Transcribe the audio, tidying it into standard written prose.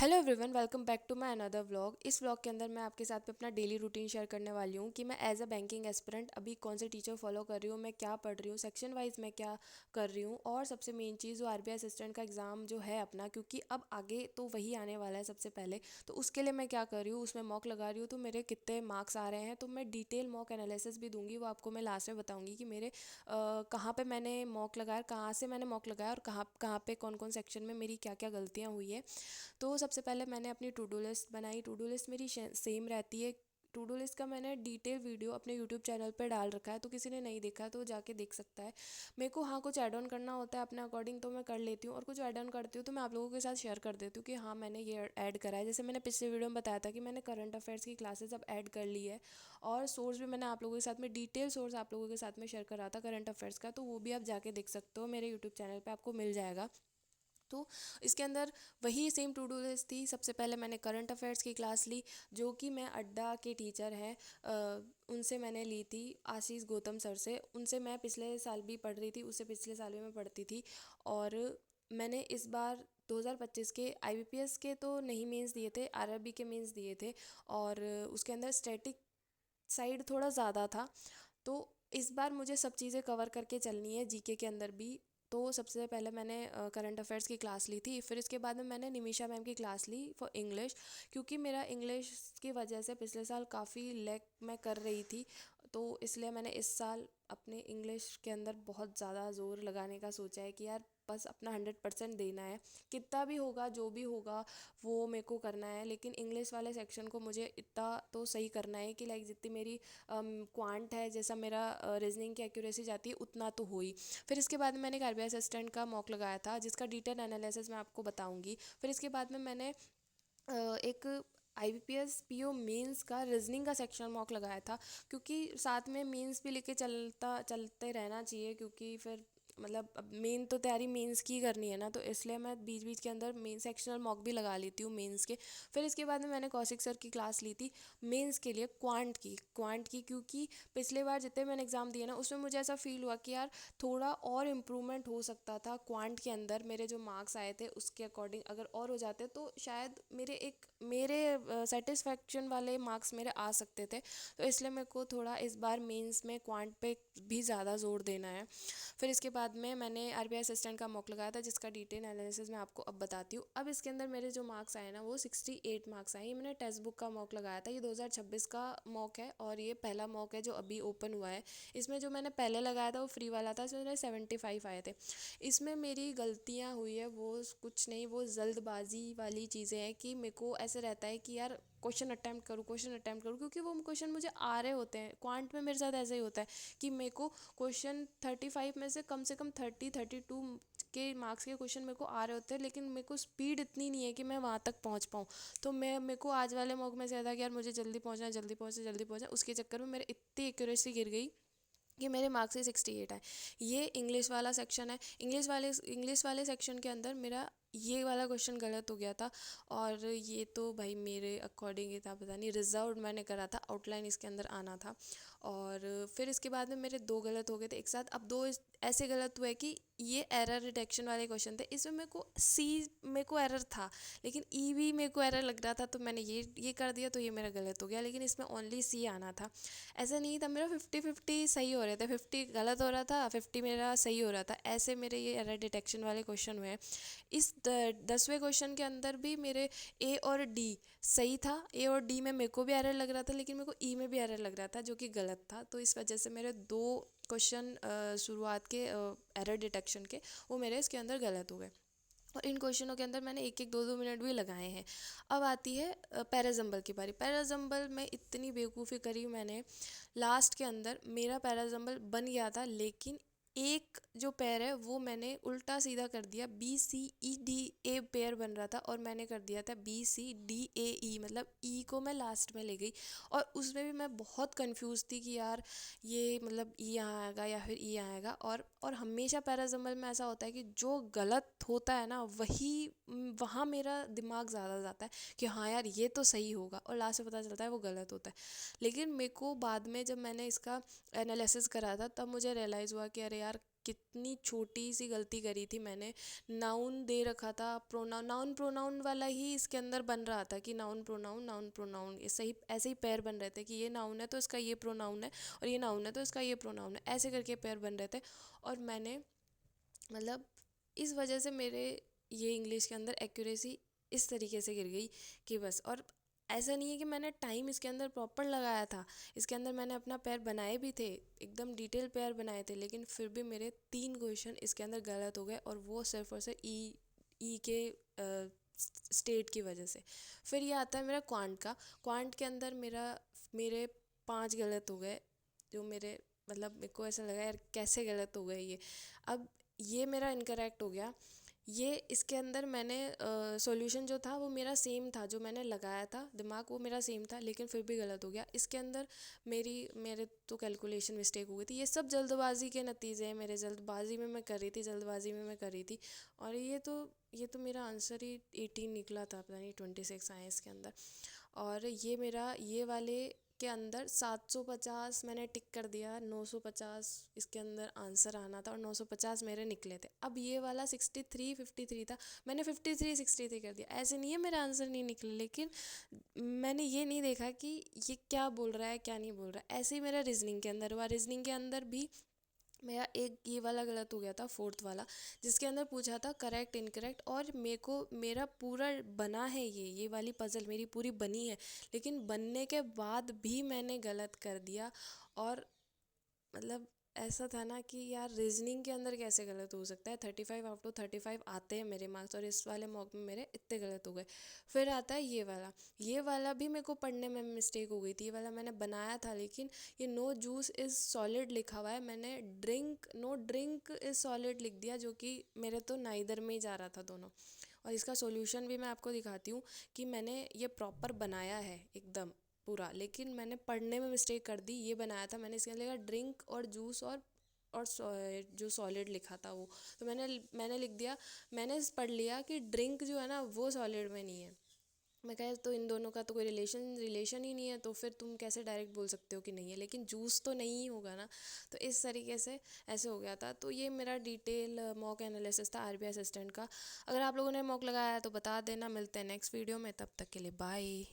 Hello everyone, welcome back to my another vlog. इस vlog के अंदर मैं आपके साथ में अपना डेली रूटीन शेयर करने वाली हूँ कि मैं एज अ बैंकिंग एस्पिरेंट अभी कौन से टीचर फॉलो कर रही हूँ, मैं क्या पढ़ रही हूँ, सेक्शन वाइज मैं क्या कर रही हूँ, और सबसे मेन चीज़ जो आरबीआई असिस्टेंट का एग्ज़ाम जो है अपना, क्योंकि अब आगे तो वही आने वाला है सबसे पहले। तो उसके लिए मैं क्या कर रही हूँ, उसमें मॉक लगा रही हूँ। तो मेरे कितने मार्क्स आ रहे हैं, तो मैं डिटेल मॉक एनालिसिस भी दूंगी, वो आपको मैं लास्ट में बताऊँगी कि मेरे कहाँ पे मैंने मॉक लगाया, कहाँ से मैंने मॉक लगाया, और कहाँ कहाँ पे कौन कौन सेक्शन में मेरी क्या क्या गलतियाँ हुई है। तो सबसे पहले मैंने अपनी टू डू लिस्ट बनाई। टू डू लिस्ट मेरी सेम रहती है। टू डू लिस्ट का मैंने डिटेल वीडियो अपने यूट्यूब चैनल पर डाल रखा है, तो किसी ने नहीं देखा तो जाके देख सकता है। मेरे को हाँ कुछ ऐड ऑन करना होता है अपने अकॉर्डिंग, तो मैं कर लेती हूँ, और कुछ ऐड ऑन करती हूँ तो मैं आप लोगों के साथ शेयर कर देती हूँ कि हाँ मैंने ये ऐड करा है। जैसे मैंने पिछले वीडियो में बताया था कि मैंने करंट अफेयर्स की क्लासेस अब ऐड कर ली है, और सोर्स भी मैंने आप लोगों के साथ में डिटेल सोर्स आप लोगों के साथ में शेयर करा था करंट अफेयर्स का, तो वो भी आप जाके देख सकते हो, मेरे यूट्यूब चैनल पर आपको मिल जाएगा। तो इसके अंदर वही सेम टू डू लिस्ट थी। सबसे पहले मैंने करंट अफेयर्स की क्लास ली, जो कि मैं अड्डा के टीचर हैं, उनसे मैंने ली थी, आशीष गौतम सर से। उनसे मैं पिछले साल भी पढ़ रही थी, उससे पिछले साल भी मैं पढ़ती थी। और मैंने इस बार 2025 के आईबीपीएस के तो नहीं मेंस दिए थे, आरआरबी के मेंस दिए थे, और उसके अंदर स्टैटिक साइड थोड़ा ज़्यादा था। तो इस बार मुझे सब चीज़ें कवर करके चलनी है, जीके के अंदर भी। तो सबसे पहले मैंने करंट अफेयर्स की क्लास ली थी, फिर इसके बाद में मैंने निमिषा मैम की क्लास ली फॉर इंग्लिश, क्योंकि मेरा इंग्लिश की वजह से पिछले साल काफ़ी लैक मैं कर रही थी। तो इसलिए मैंने इस साल अपने इंग्लिश के अंदर बहुत ज़्यादा ज़ोर लगाने का सोचा है कि यार बस अपना 100% देना है, कितना भी होगा जो भी होगा वो मेरे को करना है। लेकिन इंग्लिश वाले सेक्शन को मुझे इतना तो सही करना है कि लाइक जितनी मेरी क्वांट है, जैसा मेरा रीजनिंग की एक्यूरेसी जाती है उतना तो हो ही। फिर इसके बाद में मैंने एक आरबीआई असिस्टेंट का मॉक लगाया था, जिसका डिटेल एनालिसिस मैं आपको बताऊंगी। फिर इसके बाद में मैंने एक आईबीपीएस पीओ मेंस का रीजनिंग का सेक्शन मॉक लगाया था, क्योंकि साथ में मेंस भी लेके चलते रहना चाहिए, क्योंकि फिर मतलब अब मेन तो तैयारी मेंस की करनी है ना, तो इसलिए मैं बीच बीच के अंदर मेन सेक्शनल मॉक भी लगा लेती हूँ मेंस के। फिर इसके बाद में मैंने कौशिक सर की क्लास ली थी मेंस के लिए, क्वांट की, क्योंकि पिछले बार जितने मैंने एग्ज़ाम दिए ना उसमें मुझे ऐसा फील हुआ कि यार थोड़ा और इम्प्रूवमेंट हो सकता था क्वांट के अंदर। मेरे जो मार्क्स आए थे उसके अकॉर्डिंग अगर और हो जाते तो शायद मेरे सेटिस्फेक्शन वाले मार्क्स मेरे आ सकते थे। तो इसलिए मेरे को थोड़ा इस बार मेंस में क्वांट पे भी ज़्यादा जोर देना है। फिर इसके बाद में मैंने आरबीआई असिस्टेंट का मॉक लगाया था, जिसका डिटेल एनालिसिस मैं आपको अब बताती हूँ। अब इसके अंदर मेरे जो मार्क्स आए ना वो 68 मार्क्स आए। ये मैंने टेक्स्ट बुक का मॉक लगाया था, ये 2026 का मॉक है, और ये पहला मॉक है जो अभी ओपन हुआ है। इसमें जो मैंने पहले लगाया था वो फ्री वाला था, इसमें मेरे 75 आए थे। इसमें मेरी गलतियाँ हुई है वो कुछ नहीं, वो जल्दबाजी वाली चीज़ें हैं कि मेरे को ऐसे रहता है कि यार क्वेश्चन अटैम्प्ट करूँ, क्योंकि वो क्वेश्चन मुझे आ रहे होते हैं। क्वांट में मेरे साथ ऐसा ही होता है कि मेरे को क्वेश्चन 35 में से कम 32 के मार्क्स के क्वेश्चन मेरे को आ रहे होते हैं, लेकिन मेरे को स्पीड इतनी नहीं है कि मैं वहाँ तक पहुँच पाऊँ। तो मेरे को आज वाले मॉक में से था कि यार मुझे जल्दी पहुँचना, उसके चक्कर में मेरे इतनी एक्यूरेसी गिर गई कि मेरे मार्क्स ही 68 आए। ये इंग्लिश वाला सेक्शन है। इंग्लिश वाले सेक्शन के अंदर मेरा ये वाला क्वेश्चन गलत हो गया था, और ये तो भाई मेरे अकॉर्डिंग ये था, पता नहीं, रिजर्व मैंने करा था, आउटलाइन इसके अंदर आना था। और फिर इसके बाद में मेरे दो गलत हो गए थे एक साथ। अब दो ऐसे गलत हुए कि ये एरर डिटेक्शन वाले क्वेश्चन थे, इसमें मेरे को एरर था, लेकिन ई भी मेरे को एरर लग रहा था, तो मैंने ये कर दिया, तो ये मेरा गलत हो गया। लेकिन इसमें ओनली सी आना था, ऐसा नहीं था। मेरा 50-50 सही हो रहे थे, 50 गलत हो रहा था, 50 मेरा सही हो रहा था, ऐसे मेरे ये एरर डिटेक्शन वाले क्वेश्चन हुए हैं। इस 10वें क्वेश्चन के अंदर भी मेरे ए और डी सही था। ए और डी में मेरे को भी एरर लग रहा था, लेकिन मेरे को ई में भी एरर लग रहा था, जो कि गलत था। तो इस वजह से मेरे दो क्वेश्चन शुरुआत के एरर डिटेक्शन के, वो मेरे इसके अंदर गलत हो गए। और इन क्वेश्चनों के अंदर मैंने एक एक दो दो मिनट भी लगाए हैं। अब आती है पैराजम्बल की बारी। पैराजम्बल में इतनी बेवकूफ़ी करी मैंने, लास्ट के अंदर मेरा पैराजम्बल बन गया था, लेकिन एक जो पैर है वो मैंने उल्टा सीधा कर दिया। BCEDA पेयर बन रहा था, और मैंने कर दिया था BCDAE, मतलब ई को मैं लास्ट में ले गई। और उसमें भी मैं बहुत कंफ्यूज थी कि यार ये मतलब ई यहाँ आएगा या फिर ई यहाँ आएगा। और हमेशा पैराजम्बल में ऐसा होता है कि जो गलत होता है ना वही वहाँ मेरा दिमाग ज़्यादा जाता है कि हाँ यार ये तो सही होगा, और लास्ट में पता चलता है वो गलत होता है। लेकिन मेरे को बाद में जब मैंने इसका एनालिसिस करा था, तब मुझे रियलाइज़ हुआ कि अरे यार कितनी छोटी सी गलती करी थी मैंने। नाउन दे रखा था, प्रोनाउन, नाउन प्रोनाउन वाला ही इसके अंदर बन रहा था कि नाउन प्रोनाउन नाउन प्रोनाउन, ऐसे ही ऐसे ही पेयर बन रहे थे कि ये नाउन है तो इसका ये प्रोनाउन है, और ये नाउन है तो इसका ये प्रोनाउन है, ऐसे करके पेयर बन रहे थे। और मैंने, मतलब, इस वजह से मेरे ये इंग्लिश के अंदर एक्यूरेसी इस तरीके से गिर गई कि बस। और ऐसा नहीं है कि मैंने टाइम इसके अंदर प्रॉपर लगाया था, इसके अंदर मैंने अपना पेयर बनाए भी थे, एकदम डिटेल पेयर बनाए थे, लेकिन फिर भी मेरे 3 क्वेश्चन इसके अंदर गलत हो गए, और वो सिर्फ और सिर्फ ई के स्टेट की वजह से। फिर ये आता है मेरा क्वांट का। क्वांट के अंदर मेरे 5 गलत हो गए, जो मेरे, मतलब, मेरे को ऐसा लगा यार कैसे गलत हो गए ये। अब ये मेरा इनकरेक्ट हो गया। ये इसके अंदर मैंने सॉल्यूशन जो था वो मेरा सेम था, जो मैंने लगाया था दिमाग वो मेरा सेम था, लेकिन फिर भी गलत हो गया। इसके अंदर मेरे तो कैलकुलेशन मिस्टेक हो गई थी। ये सब जल्दबाजी के नतीजे हैं, मेरे जल्दबाजी में मैं कर रही थी, जल्दबाजी में मैं कर रही थी। और ये तो मेरा आंसर ही 18 निकला था, पता नहीं 26 आए इसके अंदर। और ये मेरा ये वाले के अंदर 750 मैंने टिक कर दिया, 950 इसके अंदर आंसर आना था, और 950 मेरे निकले थे। अब ये वाला 63 53 था, मैंने 53 63 कर दिया। ऐसे नहीं है मेरा आंसर नहीं निकला, लेकिन मैंने ये नहीं देखा कि ये क्या बोल रहा है क्या नहीं बोल रहा है। ऐसे ही मेरा रीजनिंग के अंदर हुआ। रीजनिंग के अंदर भी मेरा एक ये वाला गलत हो गया था, फोर्थ वाला, जिसके अंदर पूछा था करेक्ट इनकरेक्ट, और मेरा पूरा बना है, ये वाली पजल मेरी पूरी बनी है, लेकिन बनने के बाद भी मैंने गलत कर दिया। और, मतलब, ऐसा था ना कि यार रीजनिंग के अंदर कैसे गलत हो सकता है। 35 आउट ऑफ 35 आते हैं मेरे मार्क्स, और इस वाले मॉक में मेरे इतने गलत हो गए। फिर आता है ये वाला भी मेरे को पढ़ने में मिस्टेक हो गई थी। ये वाला मैंने बनाया था, लेकिन ये नो जूस इज़ सॉलिड लिखा हुआ है, मैंने ड्रिंक इज़ सॉलिड लिख दिया, जो कि मेरे तो नाइदर में ही जा रहा था दोनों। और इसका सॉल्यूशन भी मैं आपको दिखाती हूँ कि मैंने ये प्रॉपर बनाया है एकदम पूरा, लेकिन मैंने पढ़ने में मिस्टेक कर दी। ये बनाया था मैंने, इसके अंदर लिखा ड्रिंक और जूस जो सॉलिड लिखा था वो, तो मैंने लिख दिया, मैंने पढ़ लिया कि ड्रिंक जो है ना वो सॉलिड में नहीं है। मैं कहा तो इन दोनों का तो कोई रिलेशन ही नहीं है, तो फिर तुम कैसे डायरेक्ट बोल सकते हो कि नहीं है, लेकिन जूस तो नहीं ही होगा ना। तो इस तरीके से ऐसे हो गया था। तो ये मेरा डिटेल मॉक एनालिसिस था आरबीआई असिस्टेंट का। अगर आप लोगों ने मॉक लगाया है तो बता देना। मिलते हैं नेक्स्ट वीडियो में, तब तक के लिए बाय।